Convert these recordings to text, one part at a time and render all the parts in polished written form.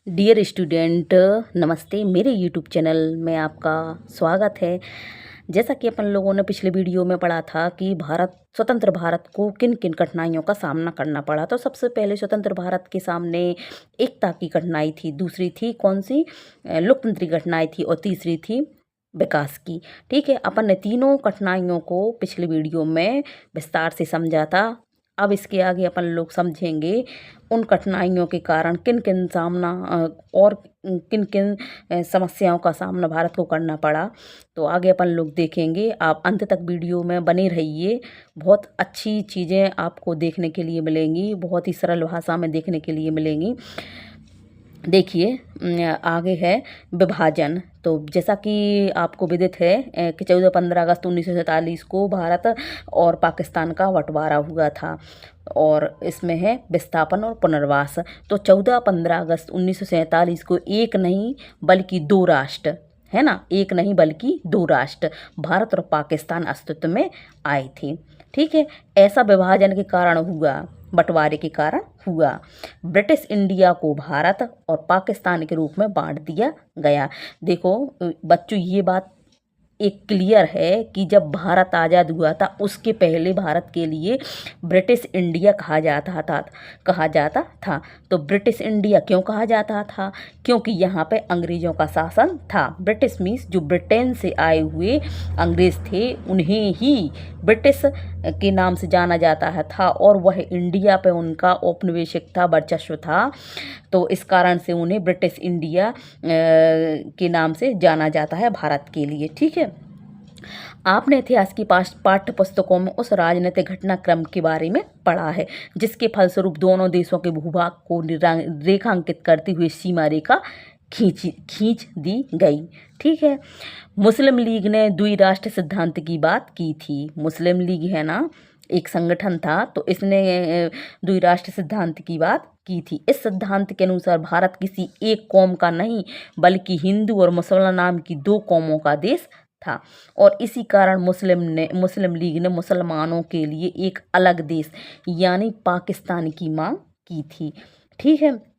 Dear student, नमस्ते। मेरे YouTube channel में आपका स्वागत है। जैसा कि अपन लोगों ने पिछले वीडियो में पढ़ा था कि स्वतंत्र भारत को किन किन कठिनाइयों का सामना करना पड़ा। तो सबसे पहले स्वतंत्र भारत के सामने एकता की कठिनाई थी, दूसरी थी कौन सी, लोकतंत्र की कठिनाई थी, और तीसरी थी विकास की। ठीक है, अपन ने तीनों कठिनाइयों को पिछले वीडियो में विस्तार से समझा था। अब इसके आगे अपन लोग समझेंगे उन कठिनाइयों के कारण किन किन और किन किन समस्याओं का सामना भारत को करना पड़ा। तो आगे अपन लोग देखेंगे, आप अंत तक वीडियो में बने रहिए। बहुत अच्छी चीज़ें आपको देखने के लिए मिलेंगी, बहुत ही सरल भाषा में देखने के लिए मिलेंगी। देखिए, आगे है विभाजन। तो जैसा कि आपको विदित है कि 14-15 अगस्त 1947 को भारत और पाकिस्तान का बंटवारा हुआ था, और इसमें है विस्थापन और पुनर्वास। तो 14-15 अगस्त 1947 को एक नहीं बल्कि दो राष्ट्र, है ना, एक नहीं बल्कि दो राष्ट्र भारत और पाकिस्तान अस्तित्व में आए थे। ठीक है, ऐसा विभाजन के कारण हुआ, बंटवारे के कारण हुआ। ब्रिटिश इंडिया को भारत और पाकिस्तान के रूप में बांट दिया गया। देखो बच्चों, ये बात एक क्लियर है कि जब भारत आज़ाद हुआ था उसके पहले भारत के लिए ब्रिटिश इंडिया कहा जाता था। तो ब्रिटिश इंडिया क्यों कहा जाता था? क्योंकि यहाँ पे अंग्रेज़ों का शासन था। ब्रिटिश मीन्स जो ब्रिटेन से आए हुए अंग्रेज़ थे उन्हें ही ब्रिटिश के नाम से जाना जाता था, और वह इंडिया पे उनका औपनिवेशिक था, वर्चस्व था। तो इस कारण से उन्हें ब्रिटिश इंडिया के नाम से जाना जाता है भारत के लिए। ठीक है, आपने इतिहास की पाठ्य पुस्तकों में उस राजनीतिक घटनाक्रम के बारे में पढ़ा है जिसके फलस्वरूप दोनों देशों के भूभाग को रेखांकित करती हुई सीमा रेखा खींच दी गई। ठीक है, मुस्लिम लीग ने द्विराष्ट्र सिद्धांत की बात की थी। मुस्लिम लीग है ना, एक संगठन था, तो इसने द्विराष्ट्र सिद्धांत की बात की थी। इस सिद्धांत के अनुसार भारत किसी एक कौम का नहीं बल्कि हिंदू और मुसलमान नाम की दो कौमों का देश था, और इसी कारण मुस्लिम लीग ने मुसलमानों के लिए एक अलग देश यानी पाकिस्तान की मांग की थी। ठीक है,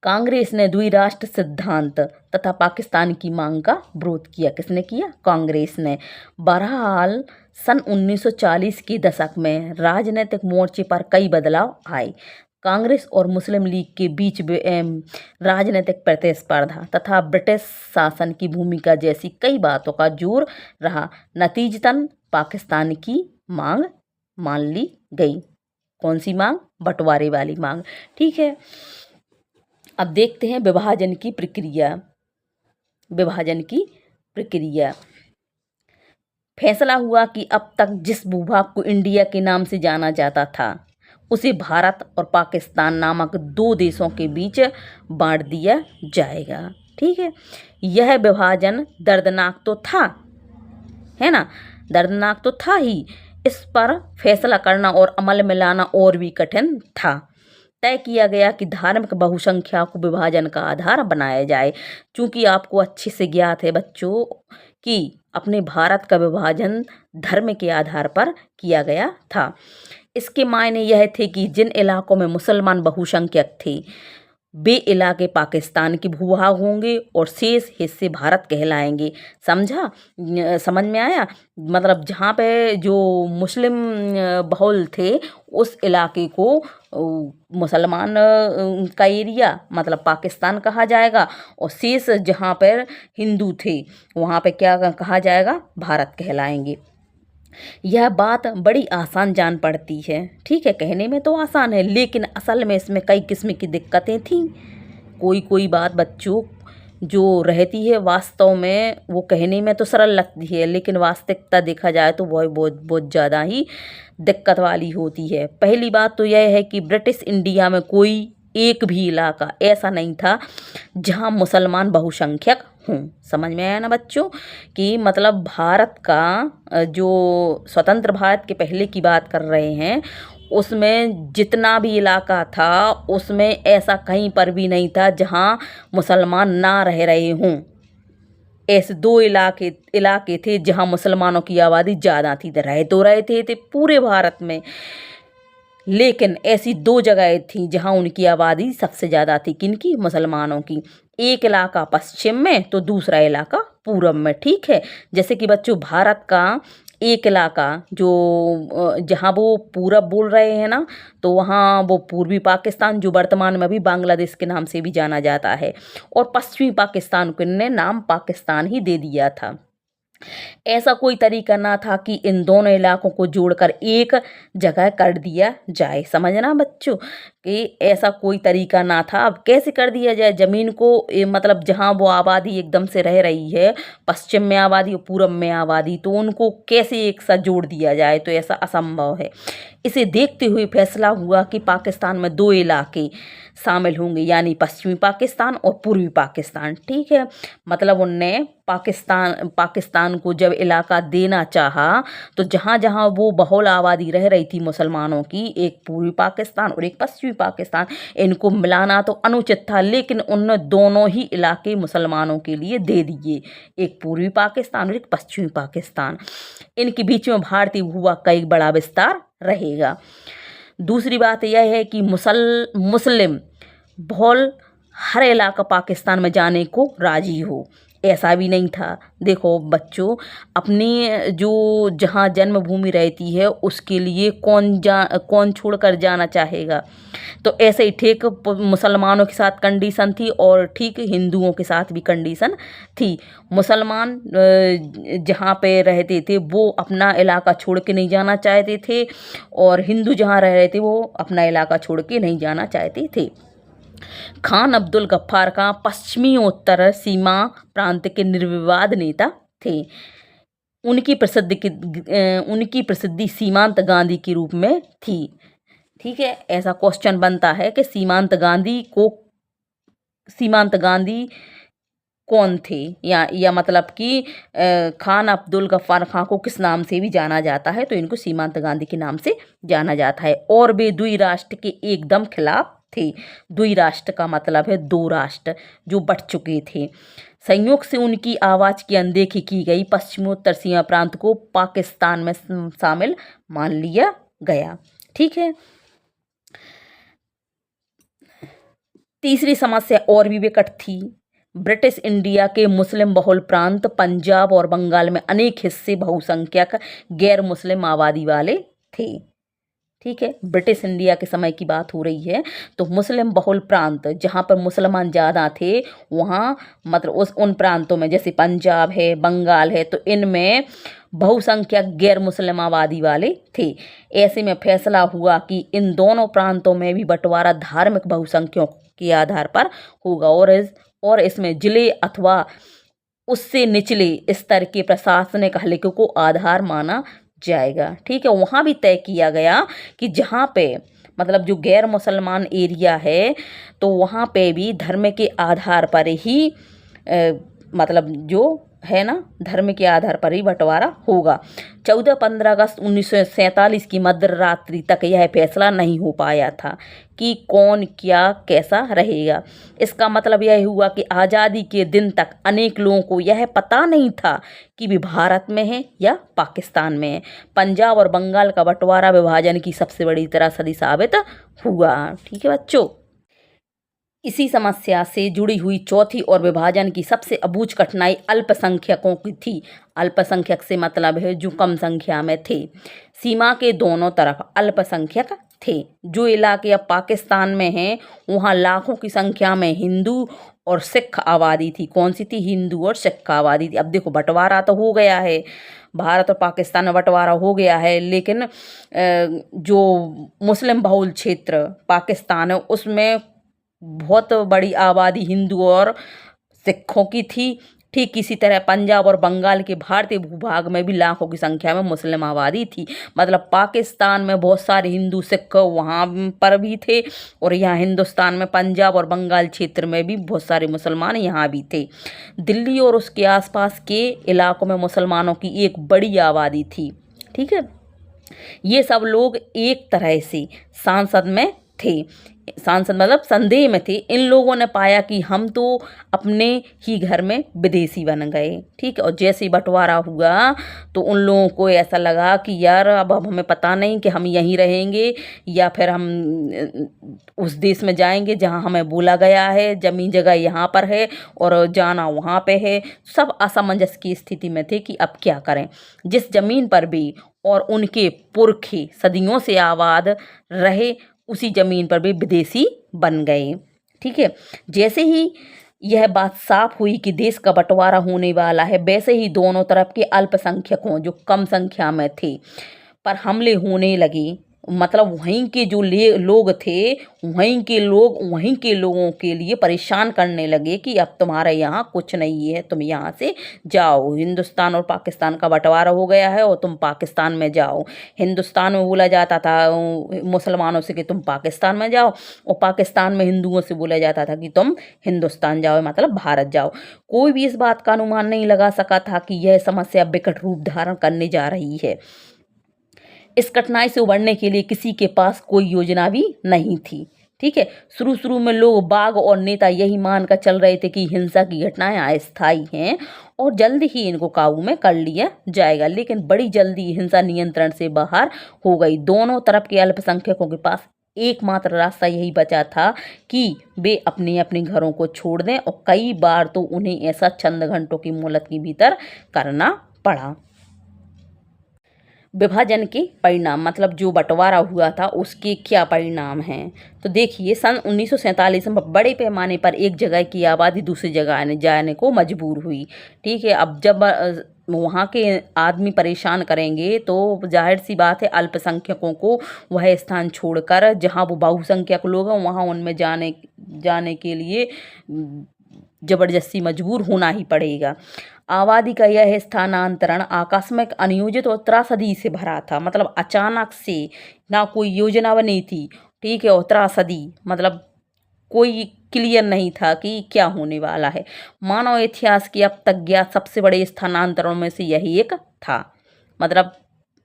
कांग्रेस ने द्विराष्ट्र सिद्धांत तथा पाकिस्तान की मांग का विरोध किया। किसने किया? कांग्रेस ने। बहरहाल सन 1940 के दशक में राजनीतिक मोर्चे पर कई बदलाव आए। कांग्रेस और मुस्लिम लीग के बीच राजनीतिक प्रतिस्पर्धा तथा ब्रिटिश शासन की भूमिका जैसी कई बातों का जोर रहा। नतीजतन पाकिस्तान की मांग मान ली गई। कौन सी मांग? बंटवारे वाली मांग। ठीक है, अब देखते हैं विभाजन की प्रक्रिया। फैसला हुआ कि अब तक जिस भूभाग को इंडिया के नाम से जाना जाता था उसे भारत और पाकिस्तान नामक दो देशों के बीच बांट दिया जाएगा। ठीक है, यह विभाजन दर्दनाक तो था, है ना, दर्दनाक तो था ही। इस पर फैसला करना और अमल में लाना और भी कठिन था। तय किया गया कि धार्मिक बहुसंख्या को विभाजन का आधार बनाया जाए। चूंकि आपको अच्छे से ज्ञात है बच्चों कि अपने भारत का विभाजन धर्म के आधार पर किया गया था। इसके मायने यह थे कि जिन इलाकों में मुसलमान बहुसंख्यक थे वे इलाके पाकिस्तान के भूभाग होंगे और शेष हिस्से भारत कहलाएंगे। समझा? समझ में आया? मतलब जहाँ पे जो मुस्लिम बहुल थे उस इलाके को मुसलमान का एरिया मतलब पाकिस्तान कहा जाएगा, और शेष जहाँ पर हिंदू थे वहाँ पे क्या कहा जाएगा? भारत कहलाएंगे। यह बात बड़ी आसान जान पड़ती है। ठीक है, कहने में तो आसान है लेकिन असल में इसमें कई किस्म की दिक्कतें थीं। कोई बात बच्चों जो रहती है वास्तव में वो कहने में तो सरल लगती है, लेकिन वास्तविकता देखा जाए तो वह बहुत ज़्यादा ही दिक्कत वाली होती है। पहली बात तो यह है कि ब्रिटिश इंडिया में कोई एक भी इलाका ऐसा नहीं था जहां मुसलमान बहुसंख्यक हों। समझ में आया ना बच्चों? कि मतलब भारत का जो स्वतंत्र भारत के पहले की बात कर रहे हैं उसमें जितना भी इलाका था उसमें ऐसा कहीं पर भी नहीं था जहां मुसलमान ना रह रहे हों। ऐसे दो इलाके थे जहां मुसलमानों की आबादी ज़्यादा थी। रहे थे पूरे भारत में लेकिन ऐसी दो जगह थी जहां उनकी आबादी सबसे ज़्यादा थी, किनकी? मुसलमानों की। एक इलाका पश्चिम में तो दूसरा इलाका पूरब में। ठीक है, जैसे कि बच्चों भारत का एक इलाका जो जहाँ वो पूरब बोल रहे हैं ना, तो वहाँ वो पूर्वी पाकिस्तान जो वर्तमान में भी बांग्लादेश के नाम से भी जाना जाता है, और पश्चिमी पाकिस्तान को इनने नाम पाकिस्तान ही दे दिया था। ऐसा कोई तरीका ना था कि इन दोनों इलाकों को जोड़कर एक जगह कर दिया जाए। समझना बच्चों कि ऐसा कोई तरीका ना था। अब कैसे कर दिया जाए ज़मीन को, मतलब जहाँ वो आबादी एकदम से रह रही है, पश्चिम में आबादी और पूरब में आबादी, तो उनको कैसे एक साथ जोड़ दिया जाए? तो ऐसा असंभव है। इसे देखते हुए फैसला हुआ कि पाकिस्तान में दो इलाके शामिल होंगे, यानी पश्चिमी पाकिस्तान और पूर्वी पाकिस्तान। ठीक है, मतलब उनने पाकिस्तान को जब इलाका देना चाहा, तो जहाँ जहाँ वो बहुल आबादी रह रही थी मुसलमानों की, एक पूर्वी पाकिस्तान और एक पश्चिमी पाकिस्तान, इनको मिलाना तो अनुचित था, लेकिन उन्होंने दोनों ही इलाके मुसलमानों के लिए दे दिए, एक पूर्वी पाकिस्तान और एक पश्चिमी पाकिस्तान। इनके बीच में भारतीय भूभाग का एक बड़ा विस्तार रहेगा। दूसरी बात यह है कि मुस्लिम बहुल हर इलाका पाकिस्तान में जाने को राजी हो, ऐसा भी नहीं था। देखो बच्चों, अपनी जो जहाँ जन्मभूमि रहती है उसके लिए कौन छोड़कर जाना चाहेगा? तो ऐसे ही ठीक मुसलमानों के साथ कंडीशन थी और ठीक हिंदुओं के साथ भी कंडीशन थी। मुसलमान जहाँ पे रहते थे वो अपना इलाका छोड़ के नहीं जाना चाहते थे, और हिंदू जहाँ रह रहे थे वो अपना इलाका छोड़ के नहीं जाना चाहते थे। खान अब्दुल गफ्फार खां पश्चिमी उत्तर सीमा प्रांत के निर्विवाद नेता थे। उनकी प्रसिद्धि सीमांत गांधी के रूप में थी। ठीक है, ऐसा क्वेश्चन बनता है कि सीमांत गांधी कौन थे, या मतलब कि खान अब्दुल गफ्फार खां को किस नाम से भी जाना जाता है? तो इनको सीमांत गांधी के नाम से जाना जाता है। और वे द्वि राष्ट्र के एकदम खिलाफ थे। द्वि राष्ट्र का मतलब है दो राष्ट्र जो बट चुके थे। संयोग से उनकी आवाज़ की अनदेखी की गई, पश्चिमोत्तर सीमा प्रांत को पाकिस्तान में शामिल मान लिया गया। ठीक है, तीसरी समस्या और भी विकट थी। ब्रिटिश इंडिया के मुस्लिम बहुल प्रांत पंजाब और बंगाल में अनेक हिस्से बहुसंख्यक गैर मुस्लिम आबादी वाले थे। ठीक है, ब्रिटिश इंडिया के समय की बात हो रही है, तो मुस्लिम बहुल प्रांत जहाँ पर मुसलमान ज़्यादा थे, वहाँ मतलब उन प्रांतों में जैसे पंजाब है, बंगाल है, तो इनमें बहुसंख्यक गैर मुस्लिम आबादी वाले थे। ऐसे में फैसला हुआ कि इन दोनों प्रांतों में भी बंटवारा धार्मिक बहुसंख्यों के आधार पर होगा, और इसमें जिले अथवा उससे निचले स्तर के प्रशासनिक हलके को आधार माना जाएगा। ठीक है, वहाँ भी तय किया गया कि जहाँ पे मतलब जो गैर मुसलमान एरिया है, तो वहाँ पे भी धर्म के आधार पर ही मतलब जो है ना, धर्म के आधार पर ही बंटवारा होगा। 14-15 अगस्त 1947 की मध्य रात्रि तक यह फैसला नहीं हो पाया था कि कौन क्या कैसा रहेगा। इसका मतलब यह हुआ कि आज़ादी के दिन तक अनेक लोगों को यह पता नहीं था कि वे भारत में हैं या पाकिस्तान में हैं। पंजाब और बंगाल का बंटवारा विभाजन की सबसे बड़ी त्रासदी साबित हुआ। ठीक है बच्चों, इसी समस्या से जुड़ी हुई चौथी और विभाजन की सबसे अबूझ कठिनाई अल्पसंख्यकों की थी। अल्पसंख्यक से मतलब है जो कम संख्या में थे। सीमा के दोनों तरफ अल्पसंख्यक थे। जो इलाके अब पाकिस्तान में हैं, वहाँ लाखों की संख्या में हिंदू और सिख आबादी थी। कौन सी थी? हिंदू और सिख आबादी थी। अब देखो बंटवारा तो हो गया है, भारत और पाकिस्तान में बंटवारा हो गया है, लेकिन जो मुस्लिम बहुल क्षेत्र पाकिस्तान है उसमें बहुत बड़ी आबादी हिंदू और सिखों की थी। ठीक इसी तरह पंजाब और बंगाल के भारतीय भूभाग में भी लाखों की संख्या में मुस्लिम आबादी थी। मतलब पाकिस्तान में बहुत सारे हिंदू सिख वहाँ पर भी थे, और यहाँ हिंदुस्तान में पंजाब और बंगाल क्षेत्र में भी बहुत सारे मुसलमान यहाँ भी थे। दिल्ली और उसके आसपास के इलाकों में मुसलमानों की एक बड़ी आबादी थी। ठीक है, ये सब लोग एक तरह से संसद में थे। सांसद मतलब संदेह में थे, इन लोगों ने पाया कि हम तो अपने ही घर में विदेशी बन गए। ठीक है, और जैसे ही बंटवारा हुआ तो उन लोगों को ऐसा लगा कि यार अब हमें पता नहीं कि हम यहीं रहेंगे या फिर हम उस देश में जाएंगे जहां हमें बोला गया है, जमीन जगह यहाँ पर है और जाना वहाँ पे है। सब असमंजस की स्थिति में थे कि अब क्या करें। जिस जमीन पर भी और उनके पुरखे सदियों से आबाद रहे, उसी जमीन पर भी विदेशी बन गए। ठीक है, जैसे ही यह बात साफ हुई कि देश का बंटवारा होने वाला है, वैसे ही दोनों तरफ के अल्पसंख्यकों जो कम संख्या में थे पर हमले होने लगे। मतलब वहीं के जो लोग थे, वहीं के लोग वहीं के लोगों के लिए परेशान करने लगे कि अब तुम्हारे यहाँ कुछ नहीं है, तुम यहाँ से जाओ, हिंदुस्तान और पाकिस्तान का बंटवारा हो गया है और तुम पाकिस्तान में जाओ। हिंदुस्तान में बोला जाता था मुसलमानों से कि तुम पाकिस्तान में जाओ, और पाकिस्तान में हिंदुओं से बोला जाता था कि तुम हिंदुस्तान जाओ, मतलब भारत जाओ। कोई भी इस बात का अनुमान नहीं लगा सका था कि यह समस्या विकट रूप धारण करने जा रही है। इस कठिनाई से उबरने के लिए किसी के पास कोई योजना भी नहीं थी। ठीक है, शुरू शुरू में लोग बाग और नेता यही मानकर चल रहे थे कि हिंसा की घटनाएं अस्थायी हैं और जल्द ही इनको काबू में कर लिया जाएगा, लेकिन बड़ी जल्दी हिंसा नियंत्रण से बाहर हो गई। दोनों तरफ के अल्पसंख्यकों के पास एकमात्र रास्ता यही बचा था कि वे अपने अपने घरों को छोड़ दें, और कई बार तो उन्हें ऐसा चंद घंटों की मोहलत के भीतर करना पड़ा। विभाजन के परिणाम, मतलब जो बंटवारा हुआ था उसके क्या परिणाम हैं, तो देखिए सन 1947 में बड़े पैमाने पर एक जगह की आबादी दूसरी जगह जाने को मजबूर हुई। ठीक है, अब जब वहाँ के आदमी परेशान करेंगे तो जाहिर सी बात है अल्पसंख्यकों को वह स्थान छोड़कर जहाँ वो बहुसंख्यक लोग हैं वहाँ उनमें जाने के लिए जबरदस्ती मजबूर होना ही पड़ेगा। आबादी का यह स्थानांतरण आकस्मिक, अनियोजित और त्रासदी से भरा था। मतलब अचानक से, ना कोई योजना बनी थी। ठीक है, और त्रासदी मतलब कोई क्लियर नहीं था कि क्या होने वाला है। मानव इतिहास के अब तक ज्ञात सबसे बड़े स्थानांतरणों में से यही एक था। मतलब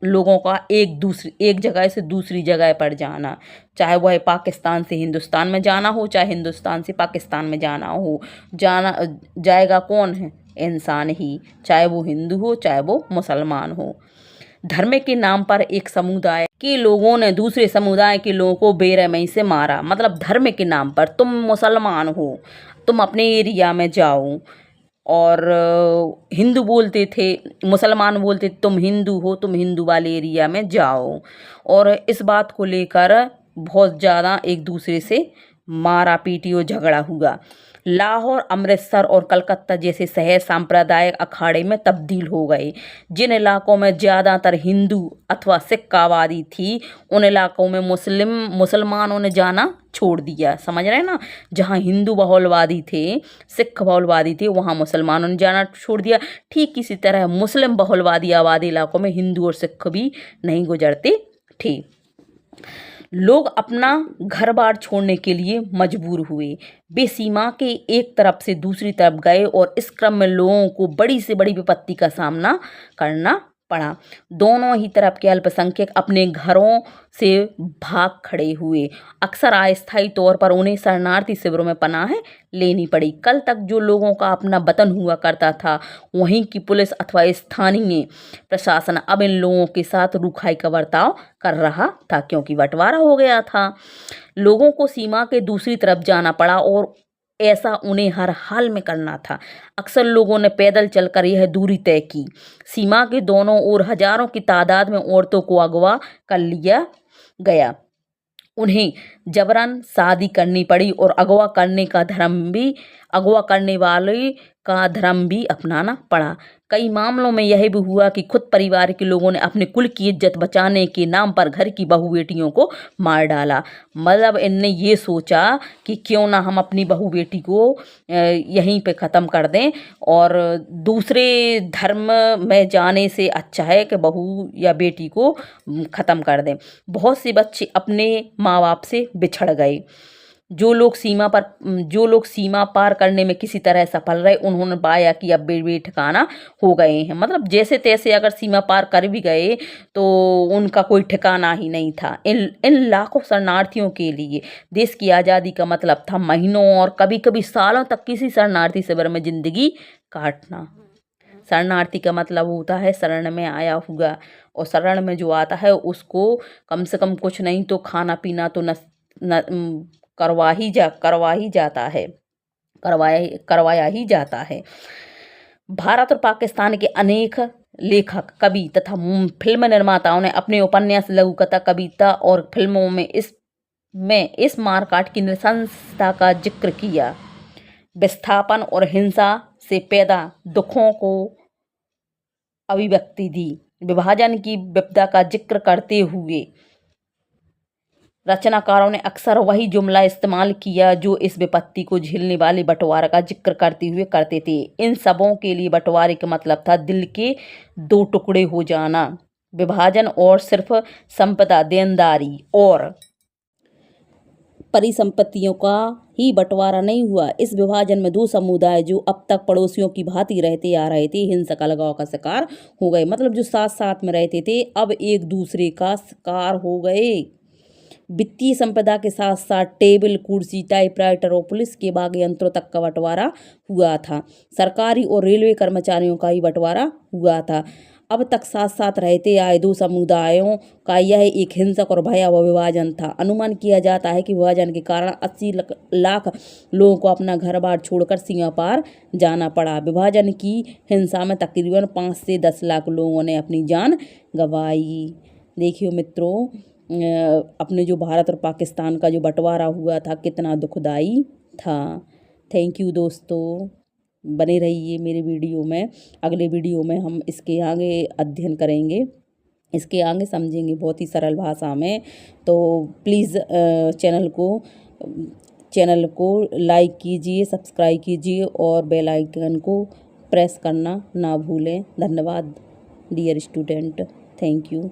लोगों का एक जगह से दूसरी जगह पर जाना, चाहे वह पाकिस्तान से हिंदुस्तान में जाना हो, चाहे हिंदुस्तान से पाकिस्तान में जाना हो। जाएगा कौन है? इंसान ही, चाहे वो हिंदू हो चाहे वो मुसलमान हो। धर्म के नाम पर एक समुदाय के लोगों ने दूसरे समुदाय के लोगों को बेरहमी से मारा। मतलब धर्म के नाम पर, तुम मुसलमान हो तुम अपने एरिया में जाओ, और हिंदू बोलते थे, मुसलमान बोलते तुम हिंदू हो तुम हिंदू वाले एरिया में जाओ। और इस बात को लेकर बहुत ज़्यादा एक दूसरे से मारा पीटी और झगड़ा हुआ। लाहौर, अमृतसर और कलकत्ता जैसे शहर सांप्रदायिक अखाड़े में तब्दील हो गए। जिन इलाकों में ज़्यादातर हिंदू अथवा सिख आबादी थी, उन इलाकों में मुसलमानों ने जाना छोड़ दिया। समझ रहे हैं ना, जहाँ हिंदू बहुलवादी थे, सिख बहुलवादी थे, वहाँ मुसलमानों ने जाना छोड़ दिया। ठीक इसी तरह मुस्लिम बहुलवादी आबादी इलाकों में हिंदू और सिख भी नहीं गुजरते थे। लोग अपना घर बार छोड़ने के लिए मजबूर हुए। वे सीमा के एक तरफ से दूसरी तरफ गए और इस क्रम में लोगों को बड़ी से बड़ी विपत्ति का सामना करना पड़ा। दोनों ही तरफ के अल्पसंख्यक अपने घरों से भाग खड़े हुए। अक्सर अस्थायी तौर पर उन्हें शरणार्थी शिविरों में पनाह लेनी पड़ी। कल तक जो लोगों का अपना वतन हुआ करता था, वहीं की पुलिस अथवा स्थानीय प्रशासन अब इन लोगों के साथ रूखाई का बर्ताव कर रहा था, क्योंकि बंटवारा हो गया था। लोगों को सीमा के दूसरी तरफ जाना पड़ा और ऐसा उन्हें हर हाल में करना था। अक्सर लोगों ने पैदल चलकर यह दूरी तय की। सीमा के दोनों ओर हजारों की तादाद में औरतों को अगवा कर लिया गया। उन्हें जबरन शादी करनी पड़ी और अगवा करने वाले का धर्म भी अपनाना पड़ा। कई मामलों में यह भी हुआ कि खुद परिवार के लोगों ने अपने कुल की इज्जत बचाने के नाम पर घर की बहू बेटियों को मार डाला। मतलब इनने ये सोचा कि क्यों ना हम अपनी बहू बेटी को यहीं पे ख़त्म कर दें, और दूसरे धर्म में जाने से अच्छा है कि बहू या बेटी को ख़त्म कर दें। बहुत से बच्चे अपने माँ बाप से बिछड़ गए। जो लोग सीमा पार करने में किसी तरह सफल रहे, उन्होंने पाया कि अब वे ठिकाना हो गए हैं। मतलब जैसे तैसे अगर सीमा पार कर भी गए तो उनका कोई ठिकाना ही नहीं था। इन लाखों शरणार्थियों के लिए देश की आज़ादी का मतलब था महीनों और कभी कभी सालों तक किसी शरणार्थी शिविर में जिंदगी काटना। शरणार्थी का मतलब होता है शरण में आया हुआ, और शरण में जो आता है उसको कम से कम कुछ नहीं तो खाना पीना तो करवाया ही जाता है। भारत और पाकिस्तान के अनेक लेखक, कवि तथा फिल्म निर्माताओं ने अपने उपन्यास, लघुकथा, कविता और फिल्मों में इस मारकाट की नृशंसता का जिक्र किया। विस्थापन और हिंसा से पैदा दुखों को अभिव्यक्ति दी। विभाजन की विपदा का जिक्र करते हुए रचनाकारों ने अक्सर वही जुमला इस्तेमाल किया जो इस विपत्ति को झेलने वाले बंटवारे का जिक्र करते हुए करते थे। इन सबों के लिए बंटवारे का मतलब था दिल के दो टुकड़े हो जाना। विभाजन और सिर्फ संपदा, देनदारी और परिसंपत्तियों का ही बंटवारा नहीं हुआ। इस विभाजन में दो समुदाय जो अब तक पड़ोसियों की भांति रहते आ रहे थे, हिंसक अलगाव का शिकार हो गए। मतलब जो साथ साथ में रहते थे अब एक दूसरे का शिकार हो गए। वित्तीय संपदा के साथ साथ टेबल, कुर्सी, टाइपराइटर और पुलिस के बागी यंत्रों तक का बंटवारा हुआ था। सरकारी और रेलवे कर्मचारियों का ही बंटवारा हुआ था। अब तक साथ साथ रहते आए दो समुदायों का यह एक हिंसक और भयावह विभाजन था। अनुमान किया जाता है कि विभाजन के कारण 80 लाख लोगों को अपना घर बार छोड़कर सीमा पार जाना पड़ा। विभाजन की हिंसा में तकरीबन 5 से 10 लाख लोगों ने अपनी जान गंवाई। देखियो मित्रों, अपने जो भारत और पाकिस्तान का जो बंटवारा हुआ था कितना दुखदाई था। थैंक यू दोस्तों, बने रहिए मेरे वीडियो में। अगले वीडियो में हम इसके आगे अध्ययन करेंगे, इसके आगे समझेंगे बहुत ही सरल भाषा में। तो प्लीज़ चैनल को लाइक कीजिए, सब्सक्राइब कीजिए और बेल आइकन को प्रेस करना ना भूलें। धन्यवाद डियर स्टूडेंट, थैंक यू।